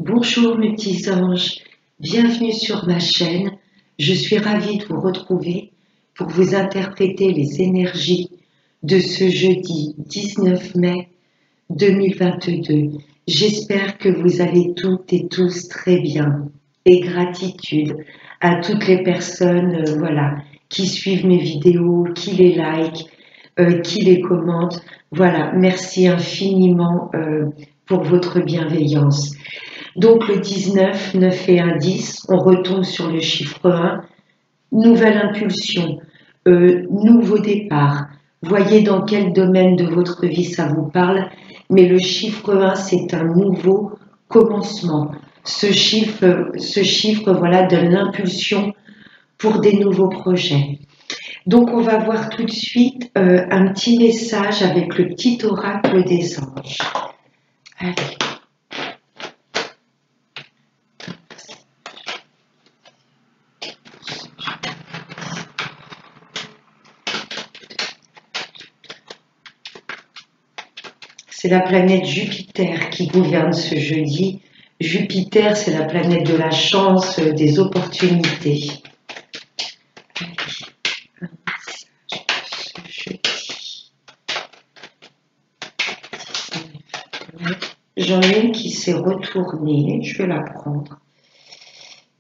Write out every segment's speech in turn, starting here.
Bonjour mes petits anges, bienvenue sur ma chaîne. Je suis ravie de vous retrouver pour vous interpréter les énergies de ce jeudi 19 mai 2022. J'espère que vous allez toutes et tous très bien. Et gratitude à toutes les personnes qui suivent mes vidéos, qui les like, qui les commentent. Voilà, merci infiniment pour votre bienveillance. Donc le 19, 9 et 1, 10, on retombe sur le chiffre 1, nouvelle impulsion, nouveau départ. Voyez dans quel domaine de votre vie ça vous parle, mais le chiffre 1, c'est un nouveau commencement. Ce chiffre voilà, donne l'impulsion pour des nouveaux projets. Donc on va voir tout de suite un petit message avec le petit oracle des anges. Allez. C'est la planète Jupiter qui gouverne ce jeudi. Jupiter, c'est la planète de la chance, des opportunités. J'en ai une qui s'est retournée, je vais la prendre.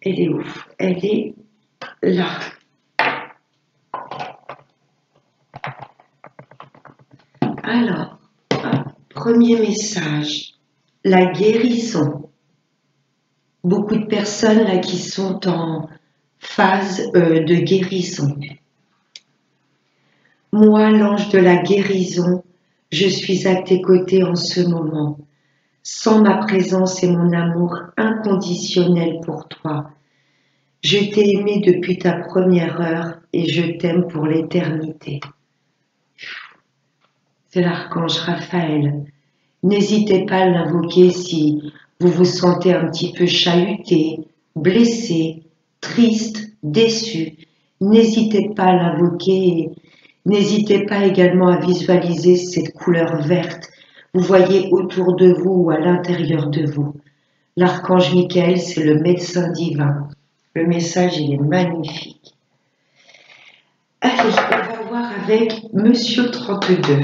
Elle est où? Elle est là. Alors, premier message, la guérison. Beaucoup de personnes là qui sont en phase de guérison. Moi, l'ange de la guérison, je suis à tes côtés en ce moment. Sans ma présence et mon amour inconditionnel pour toi. Je t'ai aimé depuis ta première heure et je t'aime pour l'éternité. C'est l'archange Raphaël. N'hésitez pas à l'invoquer si vous vous sentez un petit peu chahuté, blessé, triste, déçu. N'hésitez pas à l'invoquer et n'hésitez pas également à visualiser cette couleur verte. Vous voyez autour de vous ou à l'intérieur de vous. L'archange Michael, c'est le médecin divin. Le message, il est magnifique. Allez, on va voir avec Monsieur 32.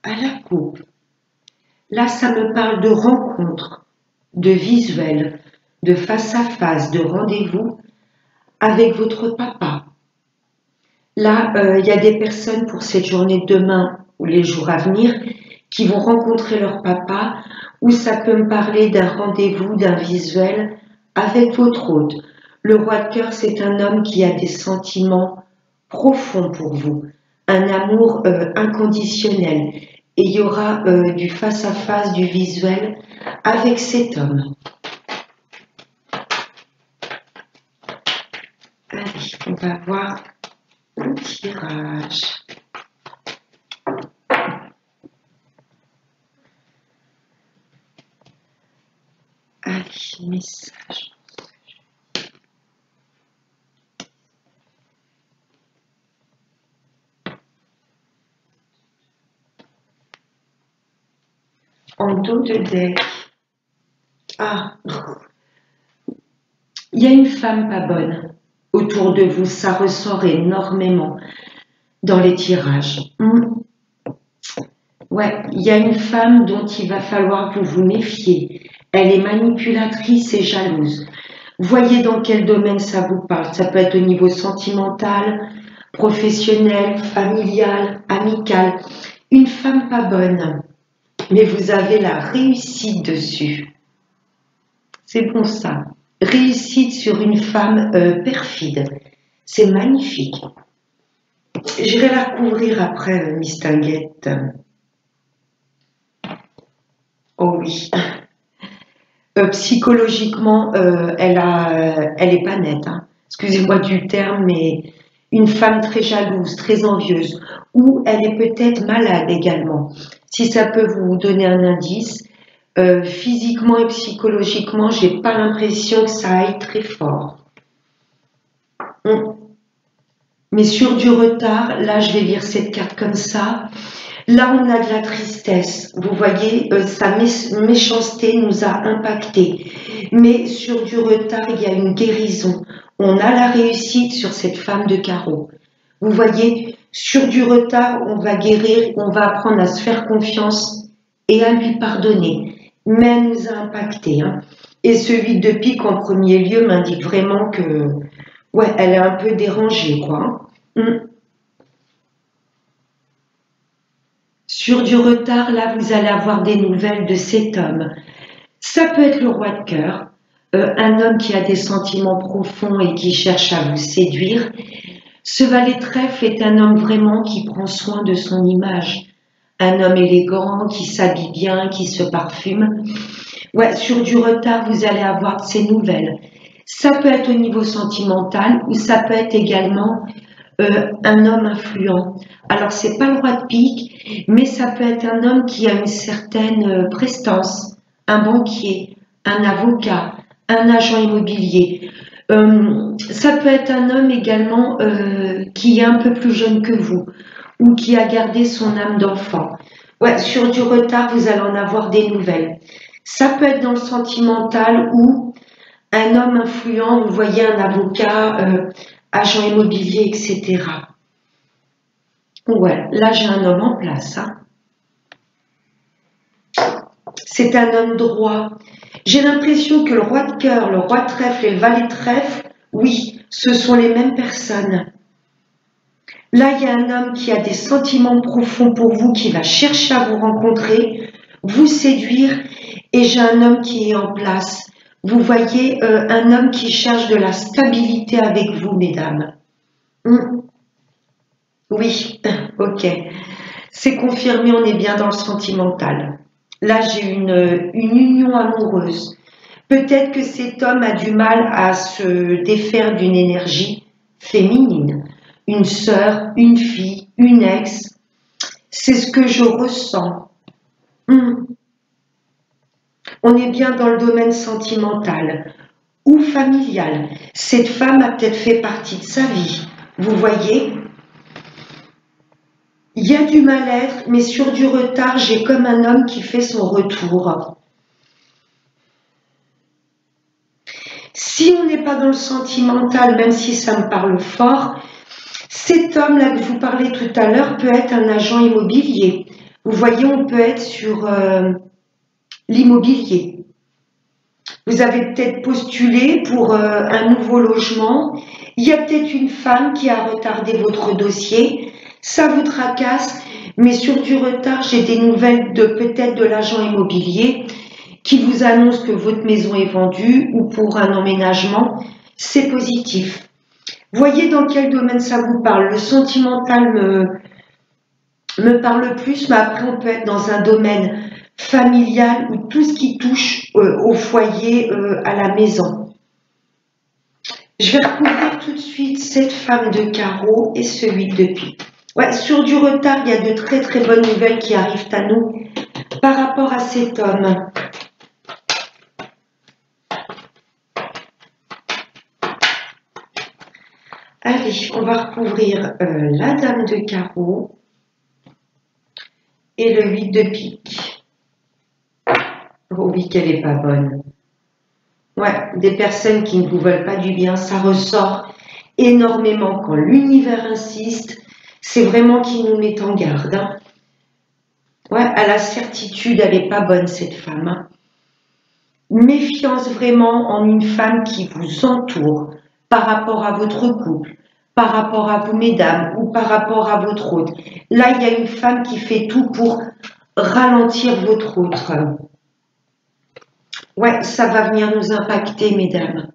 À la coupe. Là, ça me parle de rencontre, de visuel, de face à face, de rendez-vous avec votre papa. Là, il y a des personnes pour cette journée de demain ou les jours à venir qui vont rencontrer leur papa, ou ça peut me parler d'un rendez-vous, d'un visuel avec votre hôte. Le roi de cœur, c'est un homme qui a des sentiments profonds pour vous, un amour inconditionnel. Et il y aura du face-à-face, du visuel avec cet homme. Allez, on va voir le tirage. Allez, message. En dos de deck. Ah, il y a une femme pas bonne autour de vous, ça ressort énormément dans les tirages. Ouais, il y a une femme dont il va falloir que vous vous méfiez. Elle est manipulatrice et jalouse. Voyez dans quel domaine ça vous parle. Ça peut être au niveau sentimental, professionnel, familial, amical. Une femme pas bonne, mais vous avez la réussite dessus. C'est bon ça. Réussite sur une femme perfide. C'est magnifique. J'irai la recouvrir après, Miss Tinguette. Oh oui. Psychologiquement, elle est pas nette, hein. Excusez-moi du terme, mais une femme très jalouse, très envieuse, ou elle est peut-être malade également. Si ça peut vous donner un indice, physiquement et psychologiquement, j'ai pas l'impression que ça aille très fort. Mais sur du retard, là, je vais lire cette carte comme ça. Là, on a de la tristesse. Vous voyez, sa méchanceté nous a impactés. Mais sur du retard, il y a une guérison. On a la réussite sur cette femme de carreau. Vous voyez, sur du retard, on va guérir, on va apprendre à se faire confiance et à lui pardonner. Mais elle nous a impactés, hein. Et celui de pique en premier lieu m'indique vraiment que, ouais, elle est un peu dérangée, quoi. Sur du retard, là, vous allez avoir des nouvelles de cet homme. Ça peut être le roi de cœur, un homme qui a des sentiments profonds et qui cherche à vous séduire. Ce valet de trèfle est un homme vraiment qui prend soin de son image. Un homme élégant, qui s'habille bien, qui se parfume. Ouais, sur du retard, vous allez avoir de ces nouvelles. Ça peut être au niveau sentimental ou ça peut être également un homme influent. Alors, c'est pas le roi de pique, mais ça peut être un homme qui a une certaine prestance, un banquier, un avocat, un agent immobilier. Ça peut être un homme également qui est un peu plus jeune que vous ou qui a gardé son âme d'enfant. Ouais, sur du retard, vous allez en avoir des nouvelles. Ça peut être dans le sentimental ou un homme influent, vous voyez un avocat, agent immobilier, etc. Ouais, là j'ai un homme en place, hein. C'est un homme droit. J'ai l'impression que le roi de cœur, le roi de trèfle et le valet de trèfle, oui, ce sont les mêmes personnes. Là, il y a un homme qui a des sentiments profonds pour vous, qui va chercher à vous rencontrer, vous séduire, et j'ai un homme qui est en place. Vous voyez, un homme qui cherche de la stabilité avec vous, mesdames. Oui, ok. C'est confirmé, on est bien dans le sentimental. Là, j'ai une union amoureuse. Peut-être que cet homme a du mal à se défaire d'une énergie féminine. Une sœur, une fille, une ex. C'est ce que je ressens. On est bien dans le domaine sentimental ou familial. Cette femme a peut-être fait partie de sa vie. Vous voyez ? Il y a du mal-être, mais sur du retard, j'ai comme un homme qui fait son retour. Si on n'est pas dans le sentimental, même si ça me parle fort, cet homme-là que je vous parlais tout à l'heure peut être un agent immobilier. Vous voyez, on peut être sur l'immobilier. Vous avez peut-être postulé pour un nouveau logement. Il y a peut-être une femme qui a retardé votre dossier. Ça vous tracasse, mais sur du retard, j'ai des nouvelles de peut-être de l'agent immobilier qui vous annonce que votre maison est vendue ou pour un emménagement. C'est positif. Voyez dans quel domaine ça vous parle. Le sentimental me parle plus, mais après on peut être dans un domaine familial ou tout ce qui touche au foyer, à la maison. Je vais recouvrir tout de suite cette femme de carreau et celui de pique. Ouais, sur du retard, il y a de très très bonnes nouvelles qui arrivent à nous par rapport à cet homme. Allez, on va recouvrir la dame de carreau et le 8 de pique. Oh oui, qu'elle n'est pas bonne. Ouais, des personnes qui ne vous veulent pas du bien, ça ressort énormément quand l'univers insiste. C'est vraiment qui nous met en garde, hein. Ouais, à la certitude, elle n'est pas bonne, cette femme, hein. Méfiance vraiment en une femme qui vous entoure par rapport à votre couple, par rapport à vous, mesdames, ou par rapport à votre hôte. Là, il y a une femme qui fait tout pour ralentir votre autre. Ouais, ça va venir nous impacter, mesdames.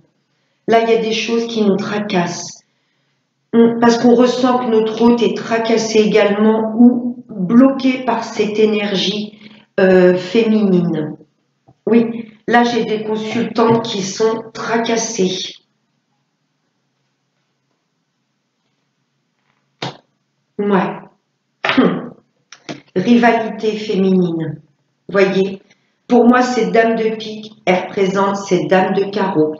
Là, il y a des choses qui nous tracassent. Parce qu'on ressent que notre hôte est tracassé également ou bloqué par cette énergie féminine. Oui, Là, j'ai des consultantes qui sont tracassées. Ouais. Rivalité féminine. Voyez, pour moi, cette dame de pique, elle représente cette dame de carreau.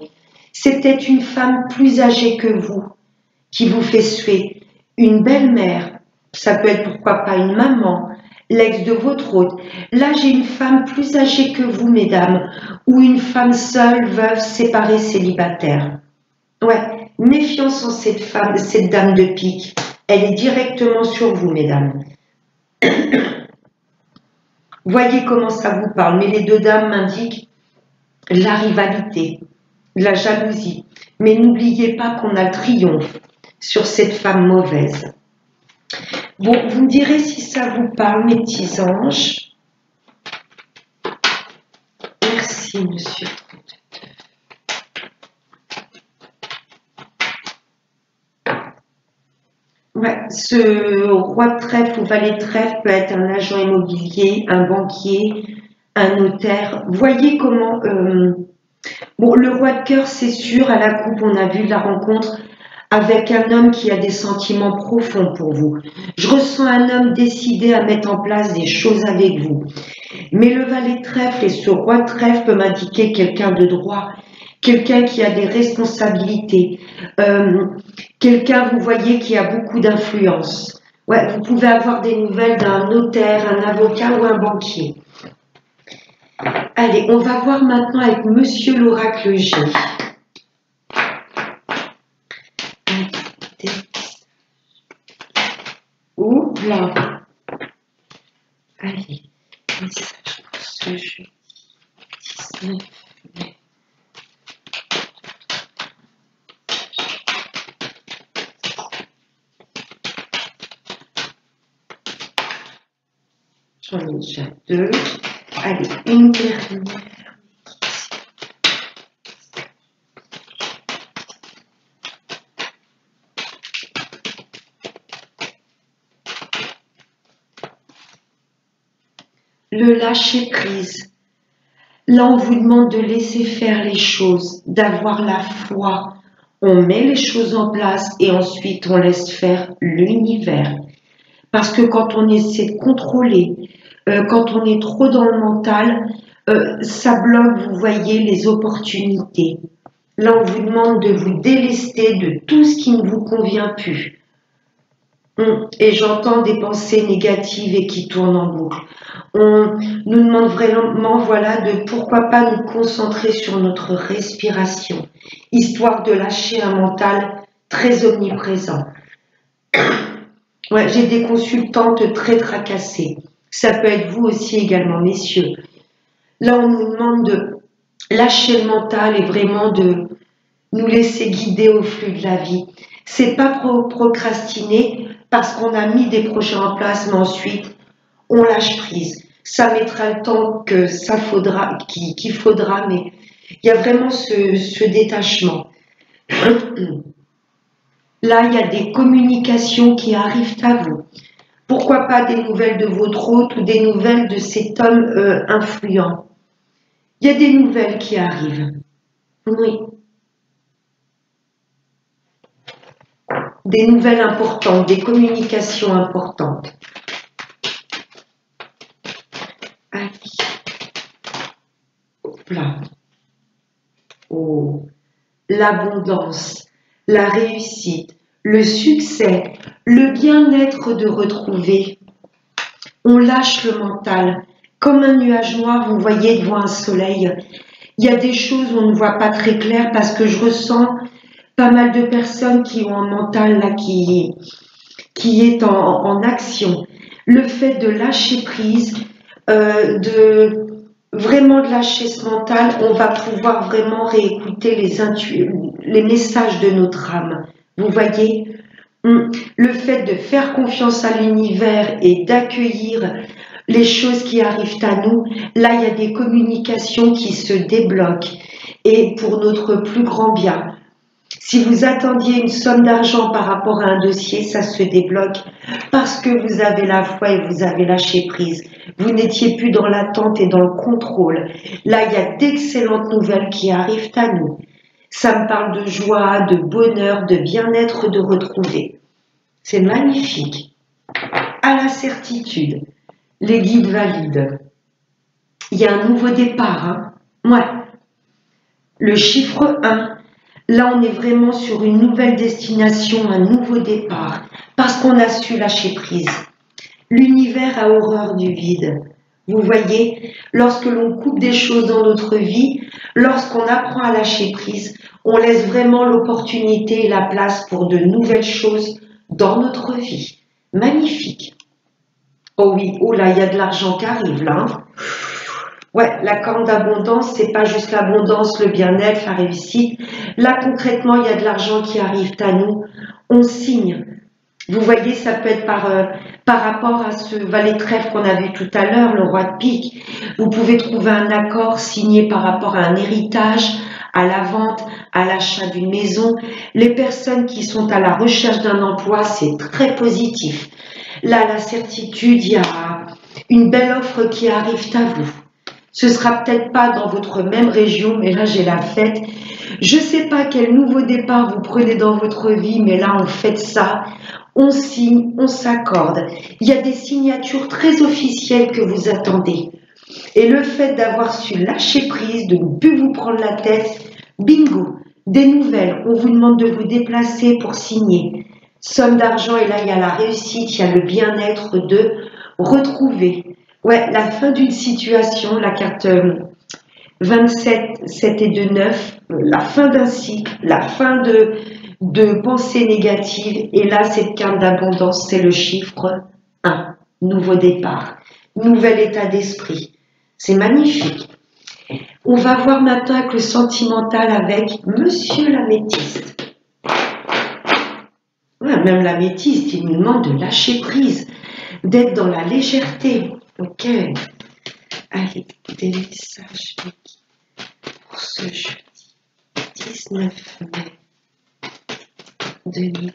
C'était une femme plus âgée que vous qui vous fait suer. Une belle-mère, ça peut être pourquoi pas une maman, l'ex de votre hôte. Là, j'ai une femme plus âgée que vous, mesdames, ou une femme seule, veuve, séparée, célibataire. Ouais, méfiance en cette femme, cette dame de pique. Elle est directement sur vous, mesdames. Voyez comment ça vous parle, mais les deux dames m'indiquent la rivalité, la jalousie. Mais n'oubliez pas qu'on a le triomphe sur cette femme mauvaise. Bon, vous me direz si ça vous parle, mes petits anges. Merci, monsieur. Ouais, ce roi de trèfle ou valet de trèfle peut être un agent immobilier, un banquier, un notaire. Voyez comment... bon, le roi de cœur, c'est sûr, à la coupe, on a vu la rencontre avec un homme qui a des sentiments profonds pour vous. Je ressens un homme décidé à mettre en place des choses avec vous. Mais le valet de trèfle et ce roi de trèfle peut m'indiquer quelqu'un de droit, quelqu'un qui a des responsabilités, quelqu'un, vous voyez, qui a beaucoup d'influence. Ouais, vous pouvez avoir des nouvelles d'un notaire, un avocat ou un banquier. Allez, on va voir maintenant avec Monsieur l'Oracle G. Oula. Allez, message pour ce jeudi 19 mai. J'en ai déjà deux. Allez, une dernière. Le lâcher prise. Là, on vous demande de laisser faire les choses, d'avoir la foi. On met les choses en place et ensuite on laisse faire l'univers. Parce que quand on essaie de contrôler, quand on est trop dans le mental, ça bloque, vous voyez, les opportunités. Là, on vous demande de vous délester de tout ce qui ne vous convient plus. Et j'entends des pensées négatives et qui tournent en boucle. On nous demande vraiment, voilà, de pourquoi pas nous concentrer sur notre respiration, histoire de lâcher un mental très omniprésent. Ouais, j'ai des consultantes très tracassées. Ça peut être vous aussi également, messieurs. Là, on nous demande de lâcher le mental et vraiment de nous laisser guider au flux de la vie. C'est pas procrastiner parce qu'on a mis des projets en place, mais ensuite, on lâche prise. Ça mettra le temps que ça faudra, qu'il faudra, mais il y a vraiment ce détachement. Là, il y a des communications qui arrivent à vous. Pourquoi pas des nouvelles de votre hôte ou des nouvelles de cet homme influent. Il y a des nouvelles qui arrivent. Oui. Des nouvelles importantes, des communications importantes. Allez. Hop là. Oh. L'abondance, la réussite, le succès, le bien-être de retrouver. On lâche le mental. Comme un nuage noir, vous voyez, devant un soleil. Il y a des choses où on ne voit pas très clair parce que je ressens pas mal de personnes qui ont un mental là qui est en action. Le fait de lâcher prise, vraiment de lâcher ce mental, on va pouvoir vraiment réécouter les messages de notre âme. Vous voyez, le fait de faire confiance à l'univers et d'accueillir les choses qui arrivent à nous, là il y a des communications qui se débloquent et pour notre plus grand bien. Si vous attendiez une somme d'argent par rapport à un dossier, ça se débloque parce que vous avez la foi et vous avez lâché prise. Vous n'étiez plus dans l'attente et dans le contrôle. Là, il y a d'excellentes nouvelles qui arrivent à nous. Ça me parle de joie, de bonheur, de bien-être, de retrouver. C'est magnifique. À la certitude, les guides valident. Il y a un nouveau départ. Hein. Ouais. Le chiffre 1. Là, on est vraiment sur une nouvelle destination, un nouveau départ, parce qu'on a su lâcher prise. L'univers a horreur du vide. Vous voyez, lorsque l'on coupe des choses dans notre vie, lorsqu'on apprend à lâcher prise, on laisse vraiment l'opportunité et la place pour de nouvelles choses dans notre vie. Magnifique. Oh oui, oh là, il y a de l'argent qui arrive là. Hein. Ouais, la corne d'abondance, c'est pas juste l'abondance, le bien-être, la réussite. Là, concrètement, il y a de l'argent qui arrive à nous. On signe. Vous voyez, ça peut être par rapport à ce valet de trèfle qu'on a vu tout à l'heure, le roi de pique. Vous pouvez trouver un accord signé par rapport à un héritage, à la vente, à l'achat d'une maison. Les personnes qui sont à la recherche d'un emploi, c'est très positif. Là, la certitude, il y a une belle offre qui arrive à vous. Ce sera peut-être pas dans votre même région, mais là j'ai la fête. Je sais pas quel nouveau départ vous prenez dans votre vie, mais là on fête ça. On signe, on s'accorde. Il y a des signatures très officielles que vous attendez. Et le fait d'avoir su lâcher prise, de ne plus vous prendre la tête, bingo, des nouvelles. On vous demande de vous déplacer pour signer. Somme d'argent, et là il y a la réussite, il y a le bien-être de retrouver. Ouais, la fin d'une situation, la carte 27, 7 et 2, 9, la fin d'un cycle, la fin de pensées négatives. Et là, cette carte d'abondance, c'est le chiffre 1, nouveau départ, nouvel état d'esprit. C'est magnifique. On va voir maintenant avec le sentimental avec Monsieur l'améthyste. Ouais, même l'améthyste, il nous demande de lâcher prise, d'être dans la légèreté. Ok. Allez, des messages pour ce jeudi 19 mai 2020.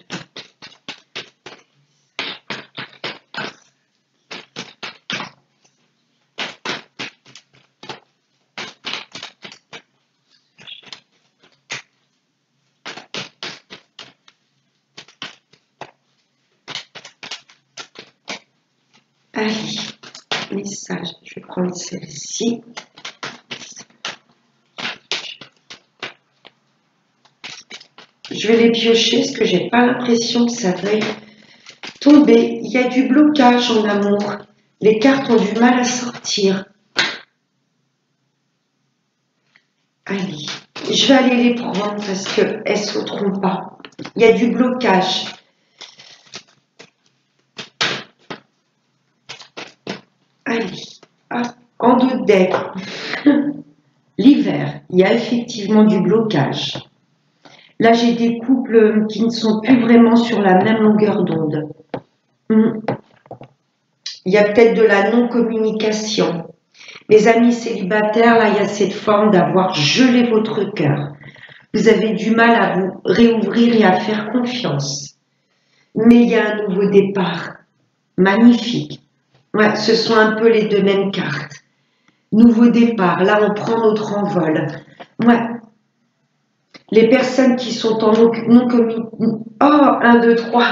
Allez, message, je vais prendre celle-ci. Je vais les piocher parce que j'ai pas l'impression que ça veuille tomber. Il y a du blocage en amour. Les cartes ont du mal à sortir. Allez, je vais aller les prendre parce qu'elles ne sauteront pas. Il y a du blocage. Allez, hop, en dos de deck. L'hiver, il y a effectivement du blocage. Là, j'ai des couples qui ne sont plus vraiment sur la même longueur d'onde. Il y a peut-être de la non-communication. Les amis célibataires, là, il y a cette forme d'avoir gelé votre cœur. Vous avez du mal à vous réouvrir et à faire confiance. Mais il y a un nouveau départ. Magnifique. Ouais, ce sont un peu les deux mêmes cartes. Nouveau départ. Là, on prend notre envol. Ouais. Les personnes qui sont en non-communication. Oh, 1, 2, 3.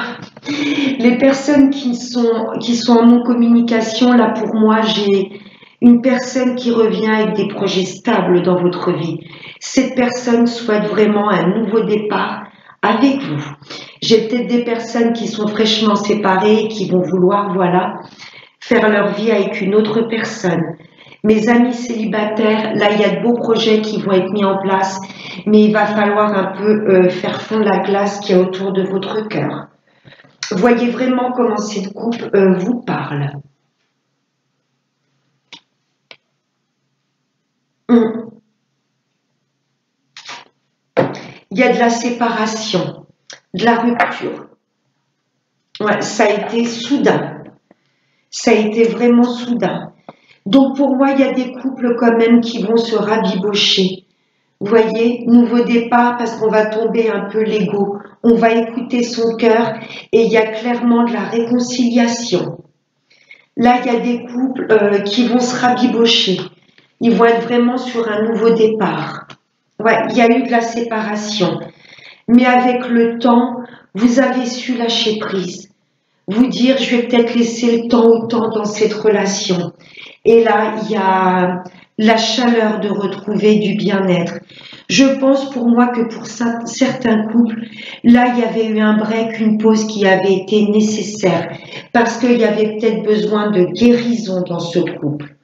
Les personnes qui sont en non-communication, là, pour moi, j'ai une personne qui revient avec des projets stables dans votre vie. Cette personne souhaite vraiment un nouveau départ avec vous. J'ai peut-être des personnes qui sont fraîchement séparées et qui vont vouloir, voilà, faire leur vie avec une autre personne. Mes amis célibataires, là, il y a de beaux projets qui vont être mis en place, mais il va falloir un peu faire fondre la glace qui est autour de votre cœur. Voyez vraiment comment cette coupe vous parle. Il y a de la séparation, de la rupture. Ouais, ça a été soudain. Ça a été vraiment soudain. Donc pour moi, il y a des couples quand même qui vont se rabibocher. Vous voyez, nouveau départ parce qu'on va tomber un peu l'ego. On va écouter son cœur et il y a clairement de la réconciliation. Là, il y a des couples qui vont se rabibocher. Ils vont être vraiment sur un nouveau départ. Ouais, il y a eu de la séparation. Mais avec le temps, vous avez su lâcher prise. Vous dire, je vais peut-être laisser le temps au temps dans cette relation. Et là, il y a la chaleur de retrouver du bien-être. Je pense pour moi que pour certains couples, là, il y avait eu un break, une pause qui avait été nécessaire parce qu'il y avait peut-être besoin de guérison dans ce couple.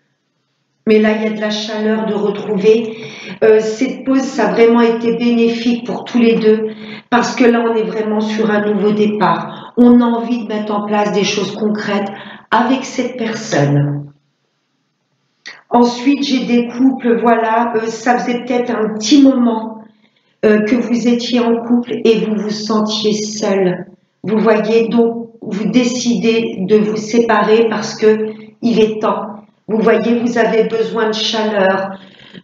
Mais là, il y a de la chaleur de retrouver. Cette pause, ça a vraiment été bénéfique pour tous les deux parce que là, on est vraiment sur un nouveau départ. On a envie de mettre en place des choses concrètes avec cette personne. Ensuite, j'ai des couples, voilà, ça faisait peut-être un petit moment que vous étiez en couple et vous vous sentiez seul. Vous voyez, donc vous décidez de vous séparer parce que il est temps. Vous voyez, vous avez besoin de chaleur,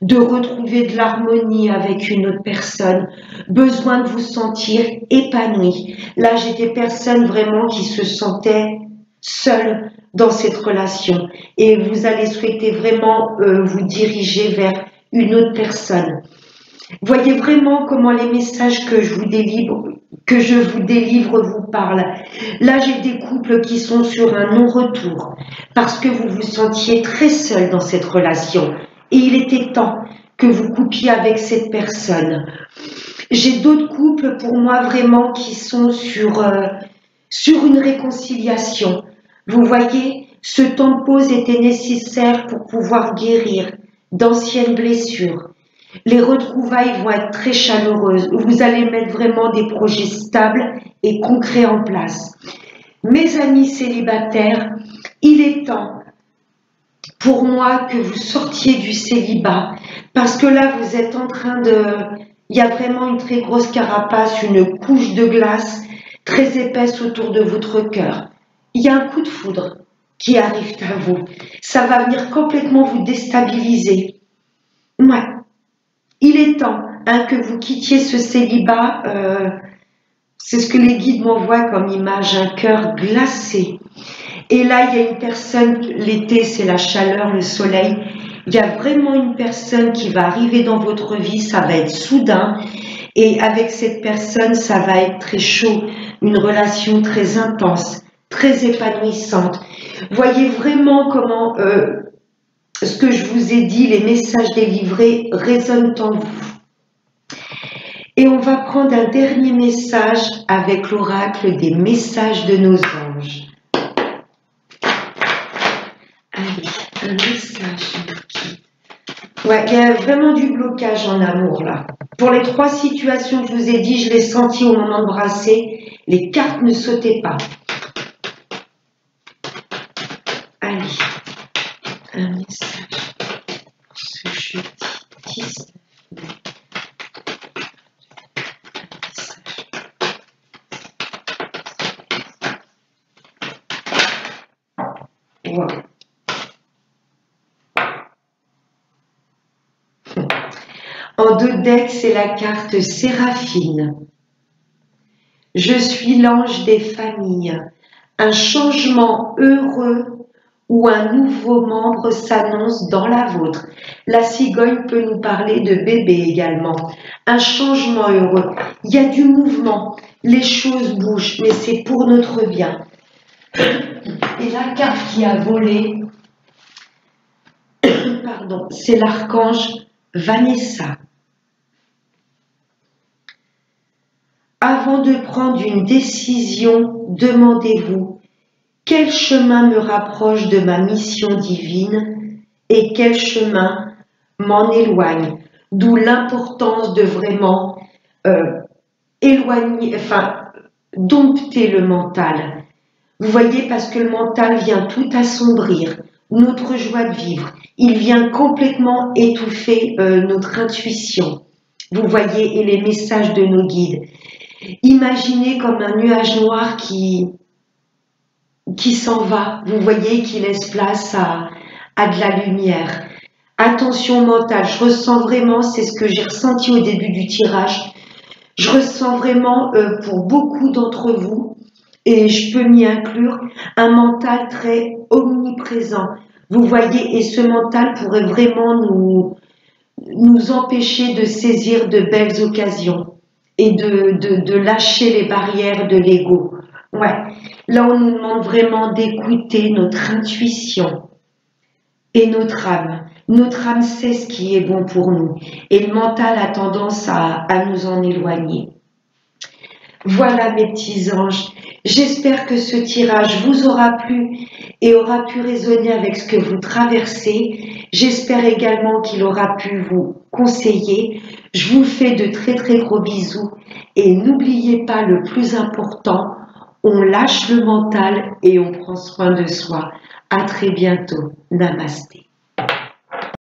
de retrouver de l'harmonie avec une autre personne, besoin de vous sentir épanoui. Là, j'ai des personnes vraiment qui se sentaient seules dans cette relation et vous allez souhaiter vraiment vous diriger vers une autre personne. Voyez vraiment comment les messages que je vous délivre vous parlent. Là, j'ai des couples qui sont sur un non-retour parce que vous vous sentiez très seul dans cette relation et il était temps que vous coupiez avec cette personne. J'ai d'autres couples pour moi vraiment qui sont sur une réconciliation. Vous voyez, ce temps de pause était nécessaire pour pouvoir guérir d'anciennes blessures. Les retrouvailles vont être très chaleureuses. Vous allez mettre vraiment des projets stables et concrets en place. Mes amis célibataires, il est temps pour moi que vous sortiez du célibat parce que là, vous êtes en train de... Il y a vraiment une très grosse carapace, une couche de glace très épaisse autour de votre cœur. Il y a un coup de foudre qui arrive à vous. Ça va venir complètement vous déstabiliser. Ouais. Il est temps que vous quittiez ce célibat. C'est ce que les guides m'envoient comme image, un cœur glacé. Et là, il y a une personne, l'été, c'est la chaleur, le soleil. Il y a vraiment une personne qui va arriver dans votre vie, ça va être soudain. Et avec cette personne, ça va être très chaud, une relation très intense, très épanouissante. Voyez vraiment comment ce que je vous ai dit, les messages délivrés résonnent en vous. Et on va prendre un dernier message avec l'oracle des messages de nos anges. Allez, un message. Ouais, il y a vraiment du blocage en amour là. Pour les 3 situations que je vous ai dit, je l'ai senti au moment de brasser. Les cartes ne sautaient pas. Allez, un message pour ce jeudi 19 mai. Wow. En 2 decks, c'est la carte Séraphine. Je suis l'ange des familles. Un changement heureux ou un nouveau membre s'annonce dans la vôtre. La cigogne peut nous parler de bébé également. Un changement heureux. Il y a du mouvement. Les choses bougent, mais c'est pour notre bien. Et la carte qui a volé, pardon, c'est l'archange Vanessa. Avant de prendre une décision, demandez-vous quel chemin me rapproche de ma mission divine et quel chemin m'en éloigne. D'où l'importance de vraiment dompter le mental. Vous voyez, parce que le mental vient tout assombrir, notre joie de vivre. Il vient complètement étouffer notre intuition. Vous voyez, et les messages de nos guides. Imaginez comme un nuage noir qui s'en va, vous voyez, qui laisse place à de la lumière. Attention mentale, je ressens vraiment, c'est ce que j'ai ressenti au début du tirage, je ressens vraiment pour beaucoup d'entre vous, et je peux m'y inclure, un mental très omniprésent. Vous voyez, et ce mental pourrait vraiment nous empêcher de saisir de belles occasions et de lâcher les barrières de l'ego. Ouais, là on nous demande vraiment d'écouter notre intuition et notre âme. Notre âme sait ce qui est bon pour nous et le mental a tendance à nous en éloigner. Voilà mes petits anges, j'espère que ce tirage vous aura plu et aura pu résonner avec ce que vous traversez. J'espère également qu'il aura pu vous conseiller. Je vous fais de très très gros bisous et n'oubliez pas le plus important, on lâche le mental et on prend soin de soi. À très bientôt. Namasté.